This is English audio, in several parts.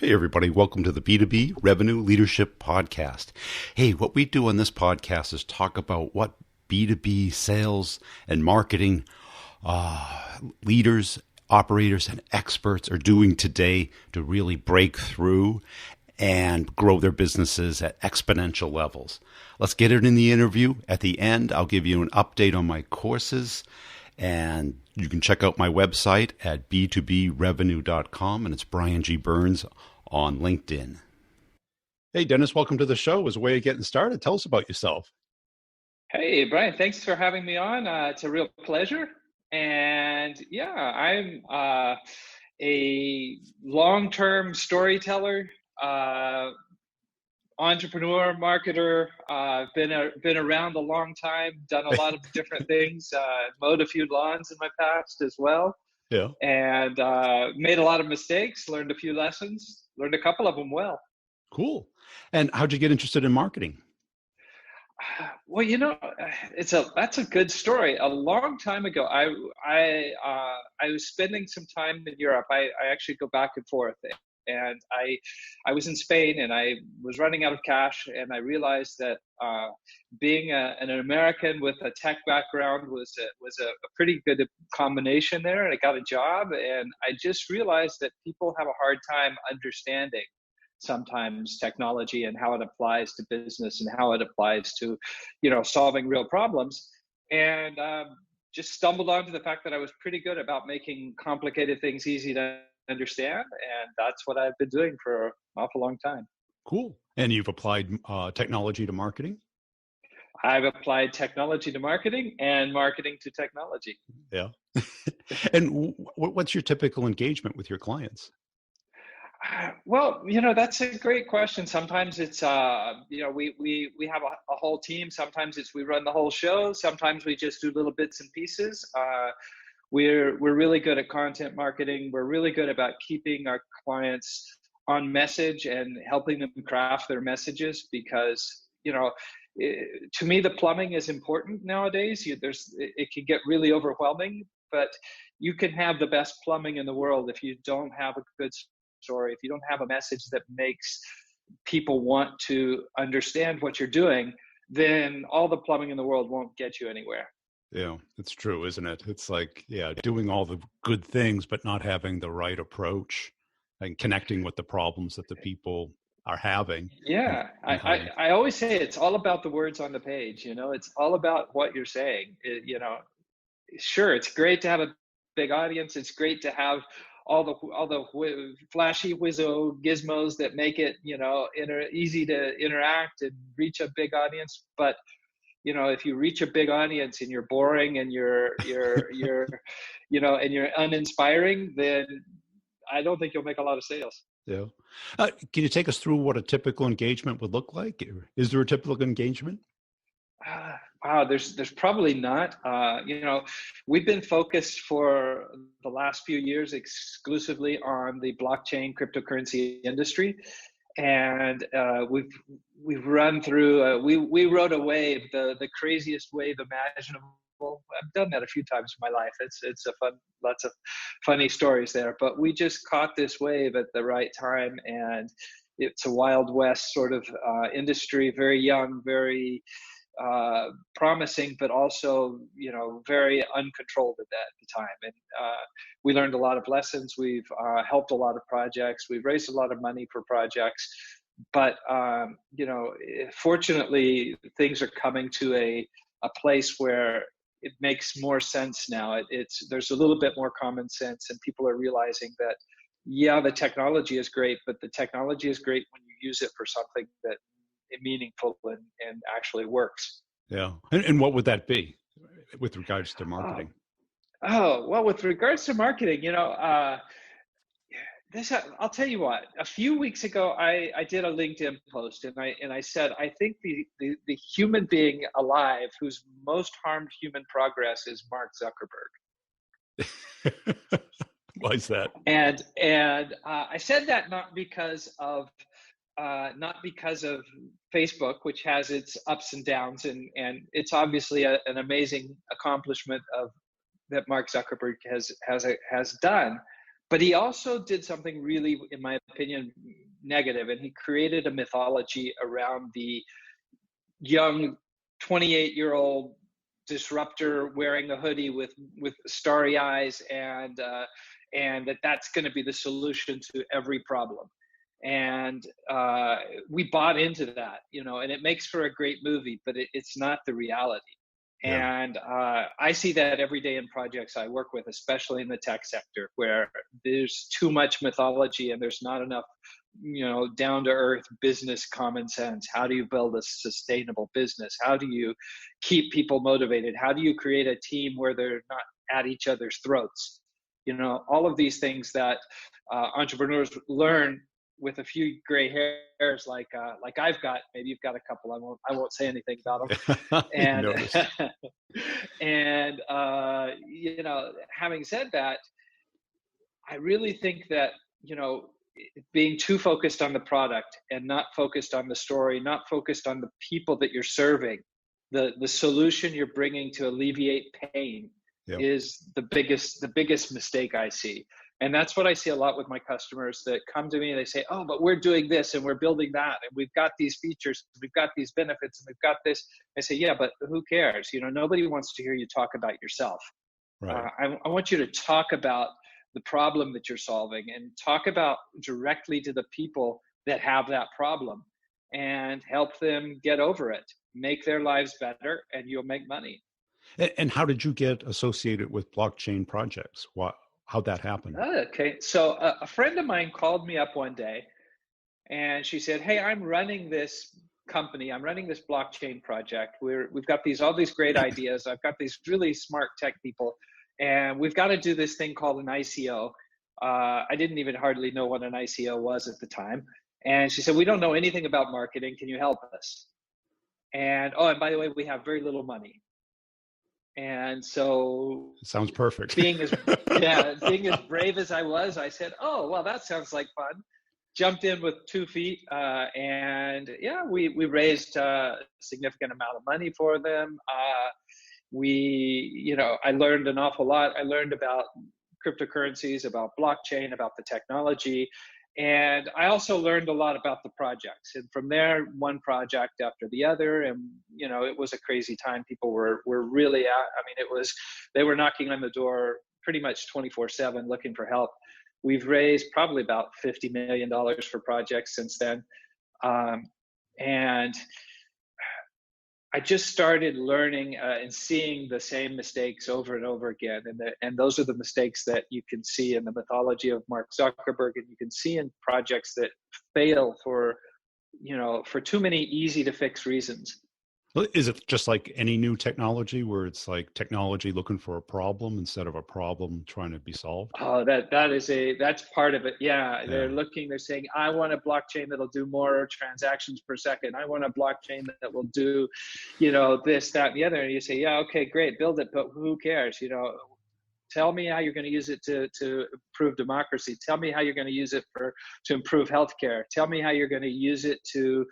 Hey, everybody. Welcome to the B2B Revenue Leadership Podcast. Hey, what we do on this podcast is talk about what B2B sales and marketing leaders, operators, and experts are doing today to really break through and grow their businesses at exponential levels. Let's get it in the interview. At the end, I'll give you an update on my courses, and you can check out my website at b2brevenue.com, and it's Brian G. Burns on LinkedIn. Hey, Dennis, welcome to the show. As a way of getting started, tell us about yourself. Hey, Brian, thanks for having me on. It's a real pleasure. And yeah, I'm a long-term storyteller, entrepreneur, marketer. Been around a long time, done a lot of different things, mowed a few lawns in my past as well. Yeah. And made a lot of mistakes, learned a few lessons, learned a couple of them well. Cool. And how'd you get interested in marketing? Well, that's a good story. A long time ago, I was spending some time in Europe. I actually go back and forth, and I was in Spain, and I was running out of cash, and I realized that being an American with a tech background was a pretty good combination there. And I got a job, and I just realized that people have a hard time understanding sometimes technology and how it applies to business and how it applies to, solving real problems. And just stumbled onto the fact that I was pretty good about making complicated things easy to understand. And that's what I've been doing for an awful long time. Cool. And you've applied technology to marketing? I've applied technology to marketing and marketing to technology. Yeah. And what's your typical engagement with your clients? Well, that's a great question. Sometimes it's, we have a whole team. Sometimes it's we run the whole show. Sometimes we just do little bits and pieces. We're really good at content marketing. We're really good about keeping our clients on message and helping them craft their messages because, to me, the plumbing is important nowadays. It can get really overwhelming, but you can have the best plumbing in the world if you don't have a good story, if you don't have a message that makes people want to understand what you're doing, then all the plumbing in the world won't get you anywhere. Yeah, it's true, isn't it? It's like, doing all the good things, but not having the right approach and connecting with the problems that the people are having. Yeah, I always say it's all about the words on the page. It's all about what you're saying. Sure, it's great to have a big audience. It's great to have all the flashy whizzo gizmos that make it, easy to interact and reach a big audience. But, if you reach a big audience and you're boring and you're and you're uninspiring, then I don't think you'll make a lot of sales. Yeah. Can you take us through what a typical engagement would look like? Is there a typical engagement? Wow, there's probably not. We've been focused for the last few years exclusively on the blockchain cryptocurrency industry, and we've run through. We rode a wave, the craziest wave imaginable. I've done that a few times in my life. It's a fun, lots of funny stories there. But we just caught this wave at the right time, and it's a Wild West sort of industry, very young, very promising, but also, very uncontrolled at the time. And we learned a lot of lessons. We've helped a lot of projects. We've raised a lot of money for projects. But, fortunately, things are coming to a place where it makes more sense now. There's a little bit more common sense, and people are realizing that, the technology is great, but the technology is great when you use it for something that meaningful and actually works. Yeah. And what would that be with regards to marketing? Well, with regards to marketing, I'll tell you what, a few weeks ago, I did a LinkedIn post and I said, I think the human being alive whose most harmed human progress is Mark Zuckerberg. Why is that? And I said that not because of Facebook, which has its ups and downs, and it's obviously an amazing accomplishment that Mark Zuckerberg has done. But he also did something really, in my opinion, negative, and he created a mythology around the young 28-year-old disruptor wearing a hoodie with starry eyes, and that's going to be the solution to every problem. And we bought into that, and it makes for a great movie, but it's not the reality. Yeah. And I see that every day in projects I work with, especially in the tech sector, where there's too much mythology and there's not enough, down to earth business common sense. How do you build a sustainable business? How do you keep people motivated? How do you create a team where they're not at each other's throats? All of these things that entrepreneurs learn with a few gray hairs, like I've got. Maybe you've got a couple. I won't say anything about them. And and having said that, I really think that being too focused on the product and not focused on the story, not focused on the people that you're serving, the solution you're bringing to alleviate pain, is the biggest mistake I see. And that's what I see a lot with my customers that come to me and they say, oh, but we're doing this and we're building that and we've got these features, we've got these benefits, and we've got this. I say, yeah, but who cares? Nobody wants to hear you talk about yourself. Right. I want you to talk about the problem that you're solving and talk about directly to the people that have that problem and help them get over it, make their lives better, and you'll make money. And how did you get associated with blockchain projects? How'd that happen? Okay. So a friend of mine called me up one day and she said, hey, I'm running this company. I'm running this blockchain project. We've got all these great ideas. I've got these really smart tech people, and we've got to do this thing called an ICO. I didn't even hardly know what an ICO was at the time. And she said, we don't know anything about marketing. Can you help us? And by the way, we have very little money. And so, sounds perfect. being as brave as I was, I said, oh, well, that sounds like fun. Jumped in with 2 feet, and we raised a significant amount of money for them. I learned an awful lot. I learned about cryptocurrencies, about blockchain, about the technology. And I also learned a lot about the projects. And from there, one project after the other. And, it was a crazy time. People were really out. I mean, they were knocking on the door pretty much 24/7 looking for help. We've raised probably about $50 million for projects since then. And I just started learning and seeing the same mistakes over and over again. And those are the mistakes that you can see in the mythology of Mark Zuckerberg, and you can see in projects that fail for too many easy to fix reasons. Is it just like any new technology where it's like technology looking for a problem instead of a problem trying to be solved? Oh, that's part of it. Yeah. They're saying, I want a blockchain that'll do more transactions per second. I want a blockchain that will do, this, that, and the other. And you say, yeah, okay, great, build it, but who cares? Tell me how you're going to use it to improve democracy. Tell me how you're going to use it to improve healthcare. Tell me how you're going to use it to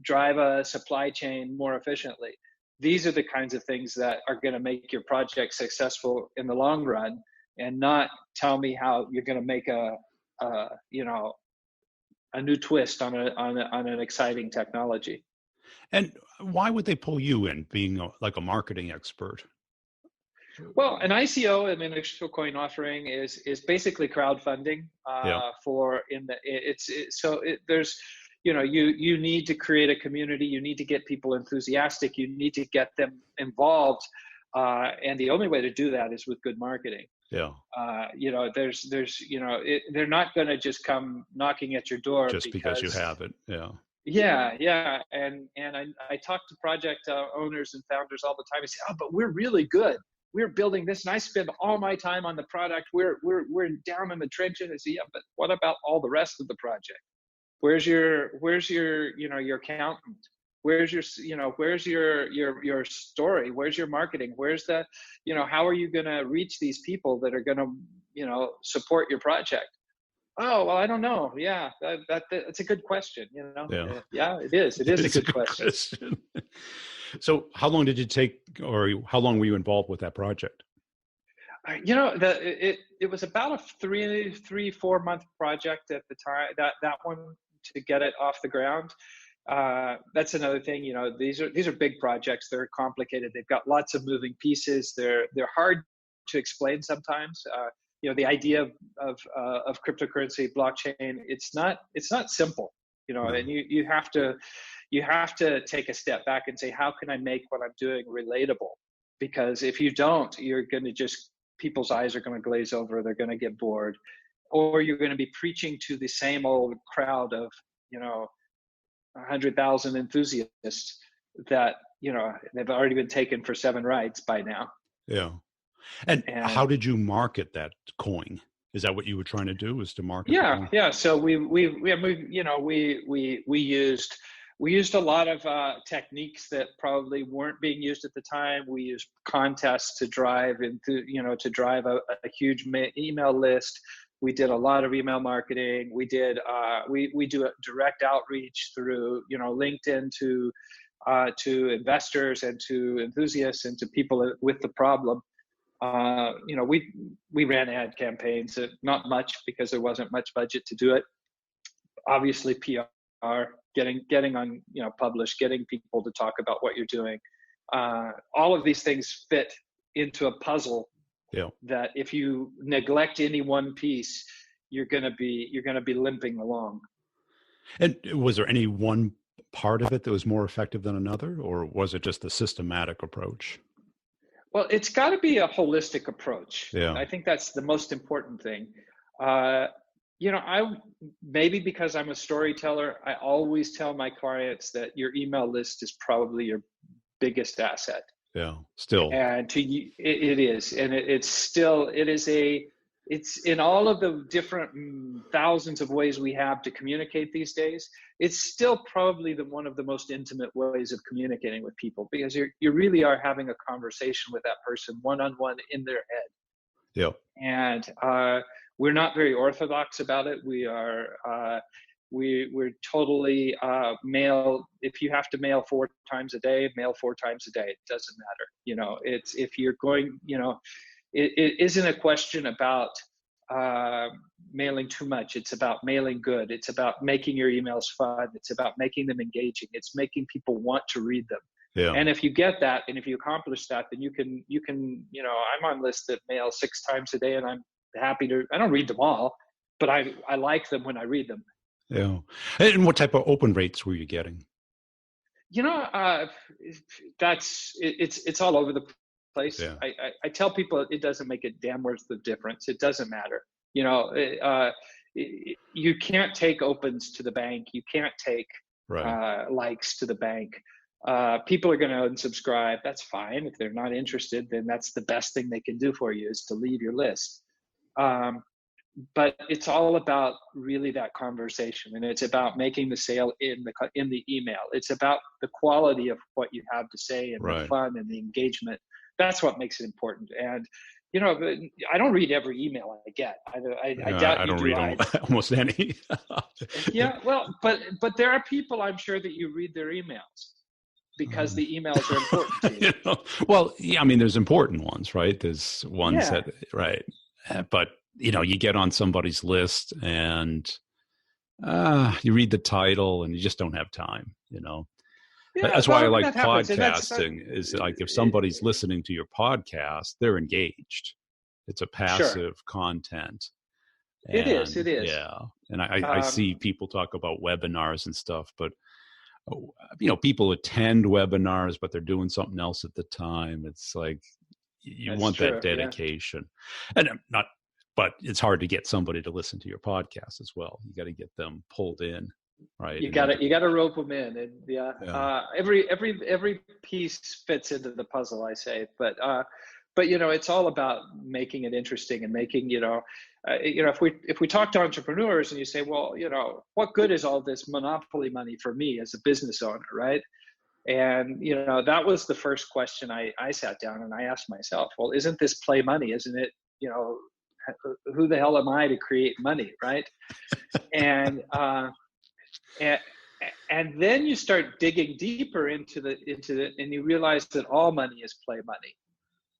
drive a supply chain more efficiently. These are the kinds of things that are going to make your project successful in the long run, and not tell me how you're going to make a new twist on an exciting technology. And why would they pull you in, being like a marketing expert? Well, an ICO, an initial coin offering, is basically crowdfunding. There's you need to create a community. You need to get people enthusiastic. You need to get them involved, and the only way to do that is with good marketing. Yeah. They're not going to just come knocking at your door just because you have it. Yeah. Yeah. And I talk to project owners and founders all the time and say, oh, but we're really good. We're building this, and I spend all my time on the product. We're down in the trenches. I say, yeah, but what about all the rest of the project? Where's your accountant? Where's your story? Where's your marketing? Where's the, how are you going to reach these people that are going to, support your project? Oh, well, I don't know. Yeah, that's a good question. Yeah, it is. It is a good question. So how long did you take, or how long were you involved with that project? It was about a 4 month project at the time. That one, to get it off the ground. That's another thing. These are big projects. They're complicated. They've got lots of moving pieces. They're hard to explain sometimes. The idea of cryptocurrency, blockchain, it's not simple. No. And you have to take a step back and say, how can I make what I'm doing relatable? Because if you don't, you're going to people's eyes are going to glaze over. They're going to get bored, or you're going to be preaching to the same old crowd of 100,000 enthusiasts that they've already been taken for 7 rides by now. Yeah. And how did you market that coin? Is that what you were trying to do? Was to market? Yeah. So we used a lot of techniques that probably weren't being used at the time. We used contests to drive a huge email list. We did a lot of email marketing. We did we do a direct outreach through LinkedIn to investors and to enthusiasts and to people with the problem. We ran ad campaigns, not much because there wasn't much budget to do it. Obviously, PR, getting on published, getting people to talk about what you're doing. All of these things fit into a puzzle. Yeah. That if you neglect any one piece, you're gonna be limping along. And was there any one part of it that was more effective than another, or was it just a systematic approach? Well, it's got to be a holistic approach. Yeah. I think that's the most important thing. Maybe because I'm a storyteller, I always tell my clients that your email list is probably your biggest asset. Yeah, still. And it is, and it's in all of the different thousands of ways we have to communicate these days. It's still probably one of the most intimate ways of communicating with people, because you really are having a conversation with that person one-on-one in their head. Yeah. And we're not very orthodox about it. We're totally mail. If you have to mail 4 times a day, mail 4 times a day. It doesn't matter. It's if you're going. It isn't a question about mailing too much. It's about mailing good. It's about making your emails fun. It's about making them engaging. It's making people want to read them. Yeah. And if you get that, and if you accomplish that, then you can. I'm on lists that mail 6 times a day, and I'm happy to. I don't read them all, but I like them when I read them. Yeah. And what type of open rates were you getting? It's all over the place. Yeah. I tell people it doesn't make a damn worth of difference. It doesn't matter. You can't take opens to the bank. You can't take likes to the bank. People are going to unsubscribe. That's fine. If they're not interested, then that's the best thing they can do for you, is to leave your list. But it's all about really that conversation, and it's about making the sale in the email. It's about the quality of what you have to say, and the fun and the engagement. That's what makes it important. And I don't read every email I get. I doubt I don't read almost any. Yeah, well, but there are people, I'm sure, that you read their emails because the emails are important to you. Well, yeah, I mean, there's important ones, right? There's ones that, right. But, you get on somebody's list and you read the title and you just don't have time, Yeah, that's why I like podcasting. Is like, if somebody's listening to your podcast, they're engaged. It's a passive content. And, it is. Yeah. And I see people talk about webinars and stuff, but people attend webinars, but they're doing something else at the time. It's like, you want that dedication. And but it's hard to get somebody to listen to your podcast as well. You got to get them pulled in. Right. You got to rope them in, and every piece fits into the puzzle, I say. But it's all about making it interesting and making if we talk to entrepreneurs and you say, well, what good is all this monopoly money for me as a business owner, right? And that was the first question I sat down and I asked myself, well, isn't this play money? Isn't it? Who the hell am I to create money, right? And then you start digging deeper into the, and you realize that all money is play money.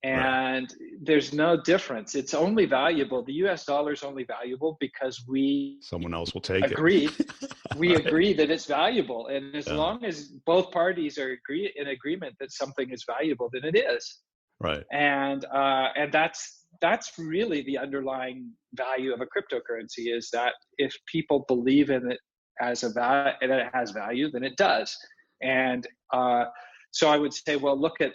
Right. And there's no difference. It's only valuable. The US dollar is only valuable because Someone else will take it. agree we Right. agree that it's valuable. And as Yeah. long as both parties are in agreement that something is valuable, then it is. Right. And that's really the underlying value of a cryptocurrency, is that if people believe in it as a value, that it has value, then it does. And so I would say, well, look at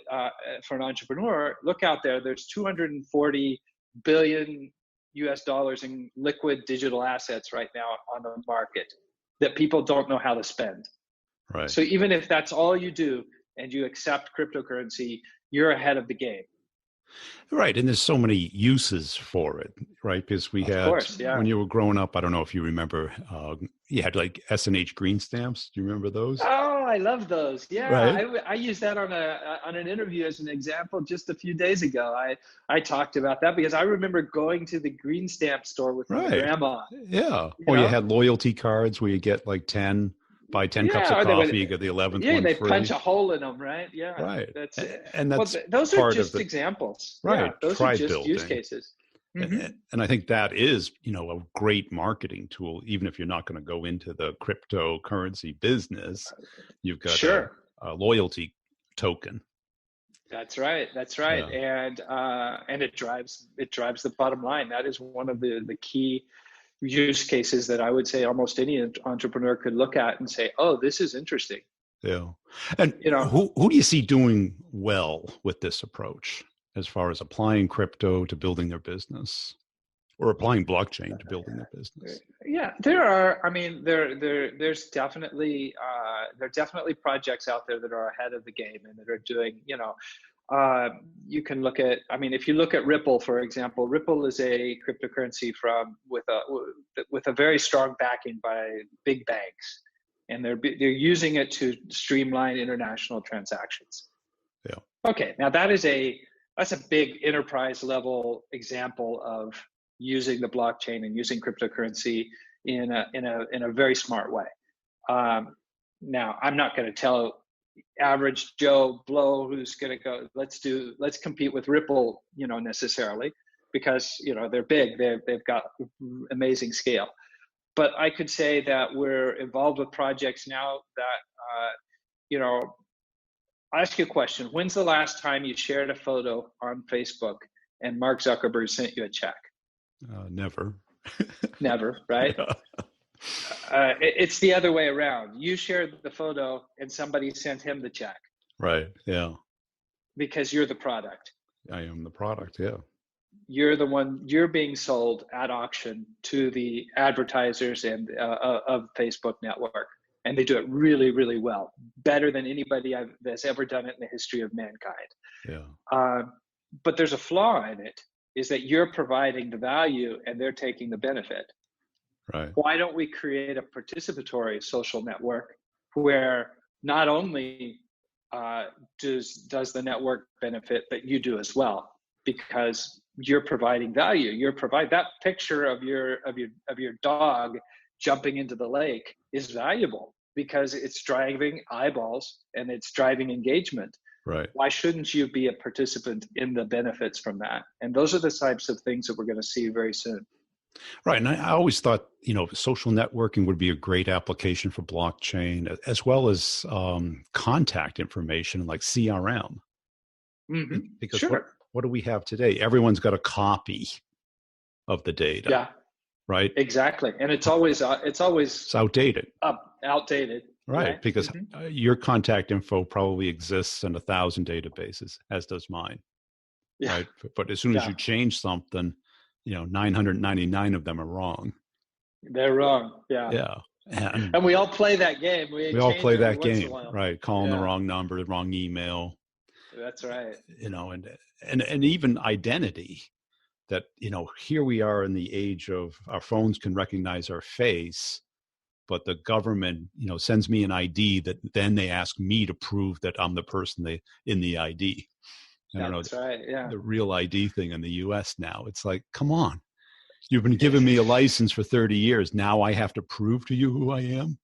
for an entrepreneur, look out there. There's 240 billion US dollars in liquid digital assets right now on the market that people don't know how to spend. Right. So even if that's all you do and you accept cryptocurrency, you're ahead of the game. Right. And there's so many uses for it, right? Because we Of had, course, yeah. when you were growing up, I don't know if you remember, you had like S&H green stamps. Do you remember those? Oh, I love those. Yeah, Right. I used that on an interview as an example just a few days ago. I talked about that because I remember going to the green stamp store with my Right. grandma. Yeah. You Or you know? had loyalty cards where you get like 10 cups of or coffee, you get the 11th yeah, one they free. punch a hole in them, right? Yeah, Right. that's it. And Well, that's those are part of just the, examples. right, Yeah, those are tribe just use building. cases. Mm-hmm. And I think that is, a great marketing tool, even if you're not going to go into the cryptocurrency business. You've got Sure. a loyalty token. That's right. That's right. Yeah. And it drives the bottom line. That is one of the key use cases that I would say almost any entrepreneur could look at and say, "Oh, this is interesting." Yeah. And You know, who do you see doing well with this approach as far as applying crypto to building their business, or applying blockchain to building their business? yeah, there are. I mean, there's definitely there are definitely projects out there that are ahead of the game and that are doing. You can look at. I mean, if you look at Ripple, for example, Ripple is a cryptocurrency with a very strong backing by big banks, and they're using it to streamline international transactions. Yeah. Okay, now that's a big enterprise level example of using the blockchain and using cryptocurrency in a very smart way. Now, I'm not going to tell average Joe Blow who's going to go, let's compete with Ripple, necessarily, because they're big, they've got amazing scale. But I could say that we're involved with projects now that I'll ask you a question. When's the last time you shared a photo on Facebook and Mark Zuckerberg sent you a check? Never. Never, right? Yeah. It's the other way around. You shared the photo and somebody sent him the check. Right. Yeah. Because you're the product. I am the product. Yeah. You're the one. You're being sold at auction to the advertisers and of Facebook network, and they do it really, really well, better than anybody that's ever done it in the history of mankind. Yeah. But there's a flaw in it, is that you're providing the value and they're taking the benefit. Right. Why don't we create a participatory social network where not only does the network benefit, but you do as well, because you're providing value. That picture of your dog jumping into the lake is valuable because it's driving eyeballs and it's driving engagement. Right. Why shouldn't you be a participant in the benefits from that? And those are the types of things that we're going to see very soon. Right. And I always thought, social networking would be a great application for blockchain, as well as contact information like CRM. Mm-hmm. Because sure. What do we have today? Everyone's got a copy of the data. Yeah. Right. Exactly. And it's always outdated. Outdated. Right. Because your contact info probably exists in 1,000 databases, as does mine. Yeah. Right. But as soon as you change something, 999 of them are wrong. They're wrong. Yeah. Yeah. And we all play that game. We all play that game, right? Calling the wrong number, the wrong email. That's right. And even identity, that, here we are in the age of our phones can recognize our face, but the government, sends me an ID that then they ask me to prove that I'm the person in the ID. That's right. Yeah. The real ID thing in the US now. It's like, come on. You've been giving me a license for 30 years. Now I have to prove to you who I am.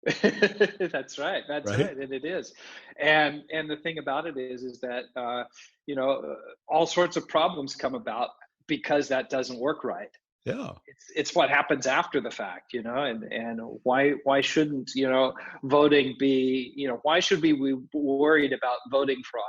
That's right. That's right? right, and it is. And the thing about it is that you know all sorts of problems come about because that doesn't work right. Yeah. It's what happens after the fact, and why shouldn't voting be, why should we be worried about voting fraud?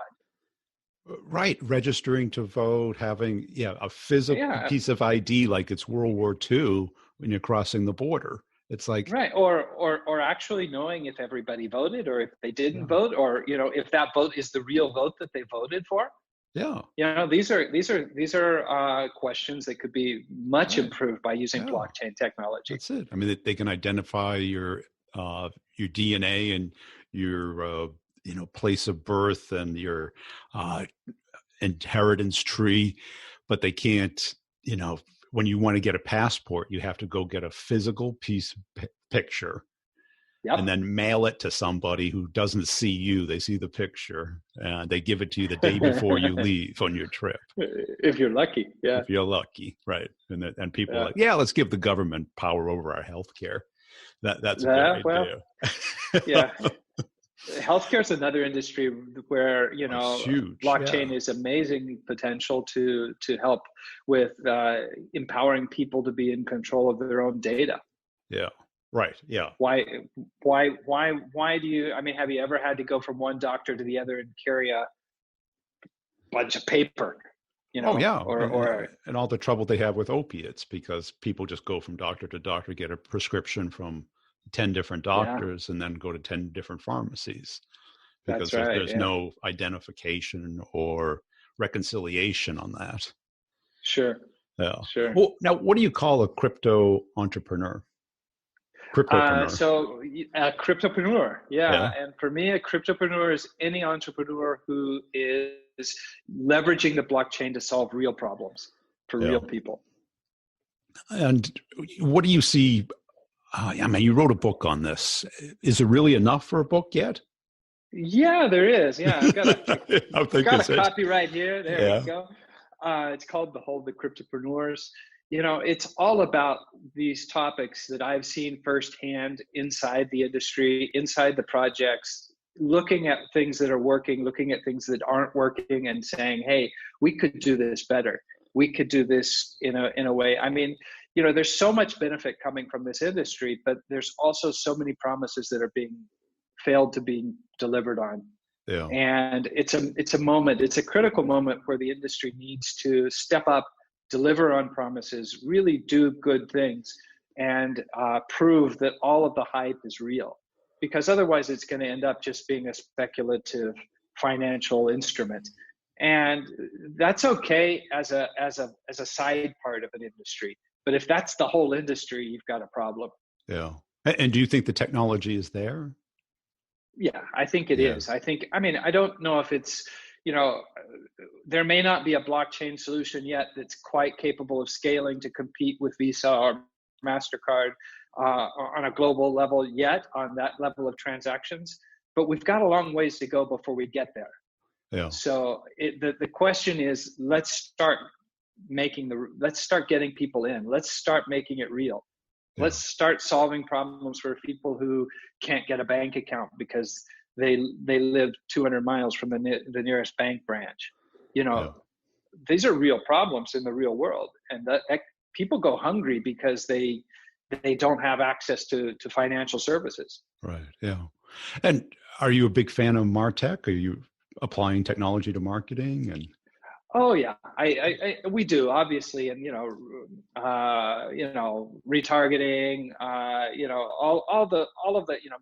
Right, registering to vote, having a physical Yeah, piece of ID like it's World War II when you're crossing the border. It's like, right. Or actually knowing if everybody voted or if they didn't yeah, vote, or if that vote is the real vote that they voted for. yeah, These are questions that could be much right, improved by using yeah, blockchain technology. that's it. I mean, they can identify your DNA and your place of birth and your uh, inheritance tree, but they can't, when you want to get a passport, you have to go get a physical picture and Yep. then mail it to somebody who doesn't see you. They see the picture and they give it to you the day before you leave on your trip. If you're lucky, yeah. If you're lucky, right? And people are Yeah. like, yeah, let's give the government power over our healthcare. That's a good Yeah, well, idea. yeah. Healthcare is another industry where It's huge. Yeah. blockchain is amazing potential to help with empowering people to be in control of their own data. Yeah. Right. Yeah. Why why do you, I mean, have you ever had to go from one doctor to the other and carry a bunch of paper, Oh yeah, or and all the trouble they have with opiates because people just go from doctor to doctor, get a prescription from 10 different yeah, doctors, and then go to 10 different pharmacies because that's there's right. there's Yeah, no identification or reconciliation on that. sure, Yeah. sure. Well, now what do you call a crypto entrepreneur? Cryptopreneur. So a cryptopreneur, yeah. Yeah. And for me, a cryptopreneur is any entrepreneur who is leveraging the blockchain to solve real problems for Yeah. real people. And what do you see? I mean, you wrote a book on this. Is it really enough for a book yet? Yeah, there is. Yeah, I I've think got is a it. copy right here. There we Yeah. go. It's called Behold the Cryptopreneurs. It's all about these topics that I've seen firsthand inside the industry, inside the projects, looking at things that are working, looking at things that aren't working, and saying, "Hey, we could do this better. We could do this in a way." I mean, there's so much benefit coming from this industry, but there's also so many promises that are being failed to be delivered on. Yeah. And it's a critical moment where the industry needs to step up, deliver on promises, really do good things, and prove that all of the hype is real, because otherwise it's going to end up just being a speculative financial instrument. And that's okay as a side part of an industry, but if that's the whole industry, you've got a problem. Yeah. And do you think the technology is there? Yeah, I think it Yeah. is. I mean, I don't know if it's, you know, there may not be a blockchain solution yet that's quite capable of scaling to compete with Visa or MasterCard on a global level yet, on that level of transactions. But we've got a long ways to go before we get there. Yeah. So the question is, let's start getting people in. Let's start making it real. Yeah. Let's start solving problems for people who can't get a bank account because they live 200 miles from the nearest bank branch. Yeah. These are real problems in the real world, and that people go hungry because they don't have access to financial services. Right. Yeah. And are you a big fan of MarTech? Are you applying technology to marketing? And Oh yeah, we do, obviously, and retargeting, all of the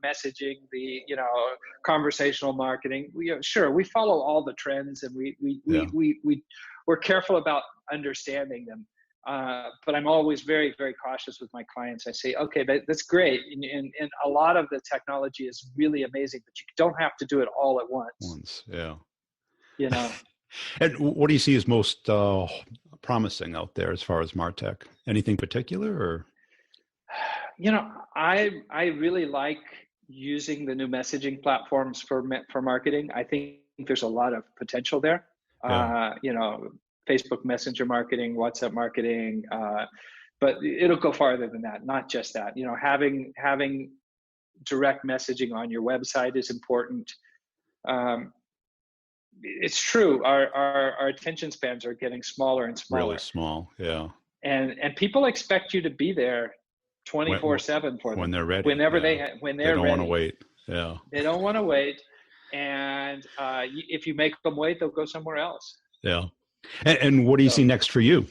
messaging, the conversational marketing. We follow all the trends, and yeah. we're careful about understanding them. But I'm always very, very cautious with my clients. I say, okay, that's great, and a lot of the technology is really amazing, but you don't have to do it all at once. Yeah. You know. And what do you see as most promising out there as far as MarTech? Anything particular, or? I really like using the new messaging platforms for marketing. I think there's a lot of potential there. Yeah. Facebook Messenger marketing, WhatsApp marketing, but it'll go farther than that. Not just that. Having direct messaging on your website is important. It's true. Our attention spans are getting smaller and smaller. Really small, yeah. And people expect you to be there 24/7 for them when they're ready. Whenever they don't want to wait. Yeah. They don't want to wait. And if you make them wait, they'll go somewhere else. Yeah. And what do you see next for you?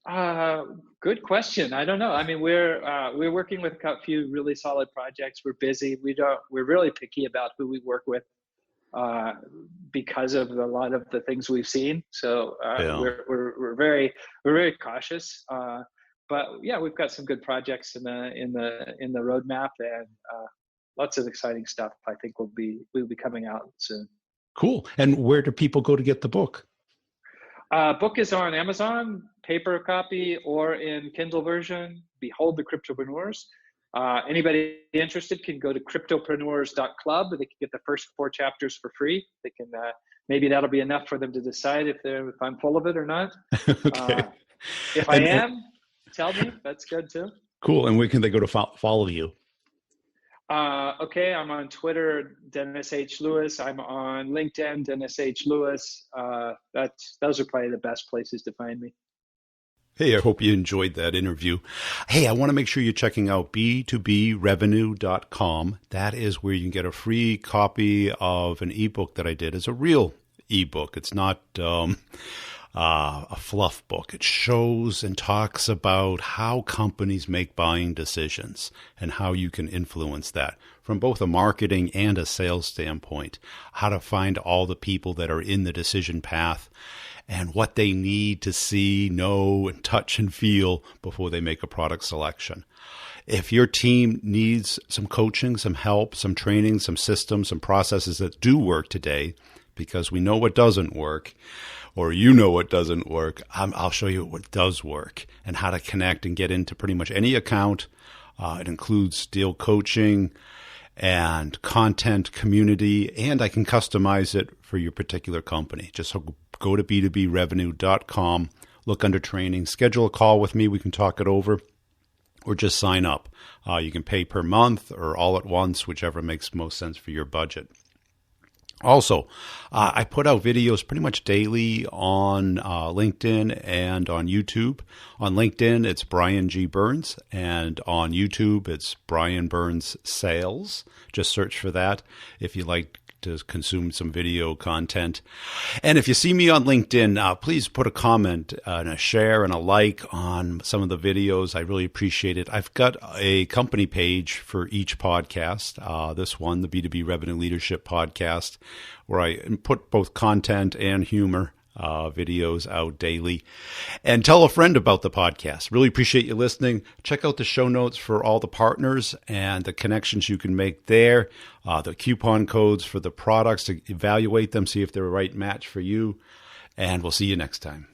Good question. I don't know. I mean, we're working with a few really solid projects. We're busy. We're really picky about who we work with, because of a lot of the things we've seen. So we're very cautious. But yeah, we've got some good projects in the roadmap, and lots of exciting stuff. I think will be coming out soon. Cool. And where do people go to get the book? Book is on Amazon, paper copy, or in Kindle version. Behold the Cryptopreneurs. Anybody interested can go to cryptopreneurs.club. They can get the first 4 chapters for free. They can maybe that'll be enough for them to decide if I'm full of it or not. Okay. If I am, tell me. That's good too. Cool. And where can they go to follow you? Okay, I'm on Twitter, Dennis H. Lewis. I'm on LinkedIn, Dennis H. Lewis. Those are probably the best places to find me. Hey, I hope you enjoyed that interview. Hey, I want to make sure you're checking out b2brevenue.com. That is where you can get a free copy of an ebook that I did. It's a real ebook. It's not a fluff book. It shows and talks about how companies make buying decisions and how you can influence that from both a marketing and a sales standpoint, how to find all the people that are in the decision path and what they need to see, know, and touch and feel before they make a product selection. If your team needs some coaching, some help, some training, some systems, some processes that do work today, because we know what doesn't work, or you know what doesn't work, I'll show you what does work and how to connect and get into pretty much any account. It includes deal coaching and content, community, and I can customize it for your particular company. Just go to b2brevenue.com, look under training, schedule a call with me. We can talk it over, or just sign up. You can pay per month or all at once, whichever makes most sense for your budget. Also, I put out videos pretty much daily on LinkedIn and on YouTube. On LinkedIn, it's Brian G. Burns, and on YouTube, it's Brian Burns Sales. Just search for that if you like to consume some video content. And if you see me on LinkedIn, please put a comment and a share and a like on some of the videos. I really appreciate it. I've got a company page for each podcast. This one, the B2B Revenue Leadership Podcast, where I put both content and humor videos out daily. And tell a friend about the podcast. Really appreciate you listening. Check out the show notes for all the partners and the connections you can make there, the coupon codes for the products to evaluate them, see if they're a right match for you. And we'll see you next time.